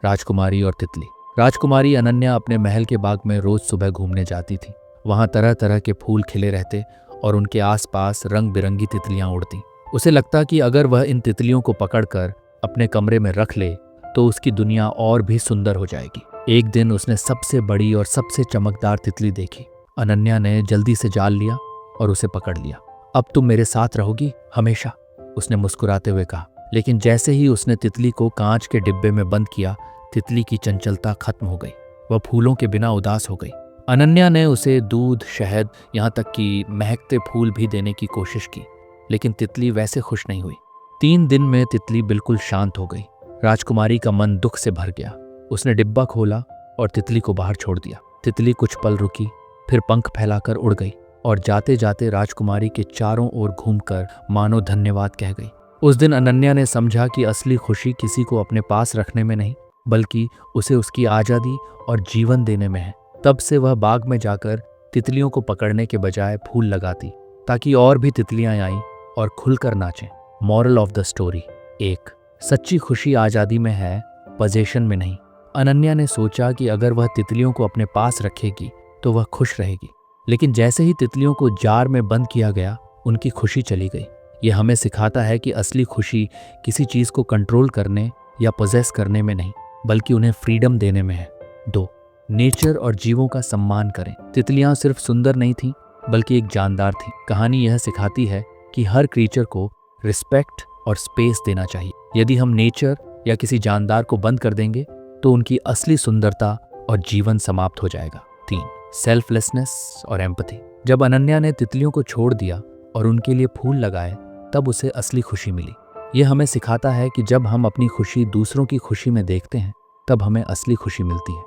राजकुमारी और तितली। राजकुमारी अनन्या अपने महल के बाग में रोज सुबह घूमने जाती थी। वहां तरह तरह के फूल खिले रहते और उनके आसपास रंग बिरंगी तितलियां उड़ती। उसे लगता कि अगर वह इन तितलियों को पकड़कर अपने कमरे में रख ले तो उसकी दुनिया और भी सुंदर हो जाएगी। एक दिन उसने सबसे बड़ी और सबसे चमकदार तितली देखी। अनन्या ने जल्दी से जाल लिया और उसे पकड़ लिया। अब तुम मेरे साथ रहोगी हमेशा, उसने मुस्कुराते हुए कहा। लेकिन जैसे ही उसने तितली को कांच के डिब्बे में बंद किया, तितली की चंचलता खत्म हो गई। वह फूलों के बिना उदास हो गई। अनन्या ने उसे दूध, शहद, यहाँ तक कि महकते फूल भी देने की कोशिश की, लेकिन तितली वैसे खुश नहीं हुई। 3 दिन में तितली बिल्कुल शांत हो गई। राजकुमारी का मन दुख से भर गया। उसने डिब्बा खोला और तितली को बाहर छोड़ दिया। तितली कुछ पल रुकी, फिर पंख फैलाकर उड़ गई और जाते जाते राजकुमारी के चारों ओर घूमकर मानो धन्यवाद कह गई। उस दिन अनन्या ने समझा कि असली खुशी किसी को अपने पास रखने में नहीं, बल्कि उसे उसकी आज़ादी और जीवन देने में है। तब से वह बाग में जाकर तितलियों को पकड़ने के बजाय फूल लगाती, ताकि और भी तितलियां आईं और खुलकर नाचें। मॉरल ऑफ द स्टोरी 1, सच्ची खुशी आज़ादी में है, पोजेशन में नहीं। अनन्या ने सोचा कि अगर वह तितलियों को अपने पास रखेगी तो वह खुश रहेगी, लेकिन जैसे ही तितलियों को जार में बंद किया गया, उनकी खुशी चली गई। यह हमें सिखाता है कि असली खुशी किसी चीज़ को कंट्रोल करने या पोजेस करने में नहीं, बल्कि उन्हें फ्रीडम देने में है। 2, नेचर और जीवों का सम्मान करें। तितलियां सिर्फ सुंदर नहीं थीं, बल्कि एक जानदार थी। कहानी यह सिखाती है कि हर क्रीचर को रिस्पेक्ट और स्पेस देना चाहिए। यदि हम नेचर या किसी जानदार को बंद कर देंगे तो उनकी असली सुंदरता और जीवन समाप्त हो जाएगा। 3, सेल्फलेसनेस और एम्पैथी। जब अनन्या ने तितलियों को छोड़ दिया और उनके लिए फूल लगाए, तब उसे असली खुशी मिली। यह हमें सिखाता है कि जब हम अपनी खुशी दूसरों की खुशी में देखते हैं, तब हमें असली खुशी मिलती है।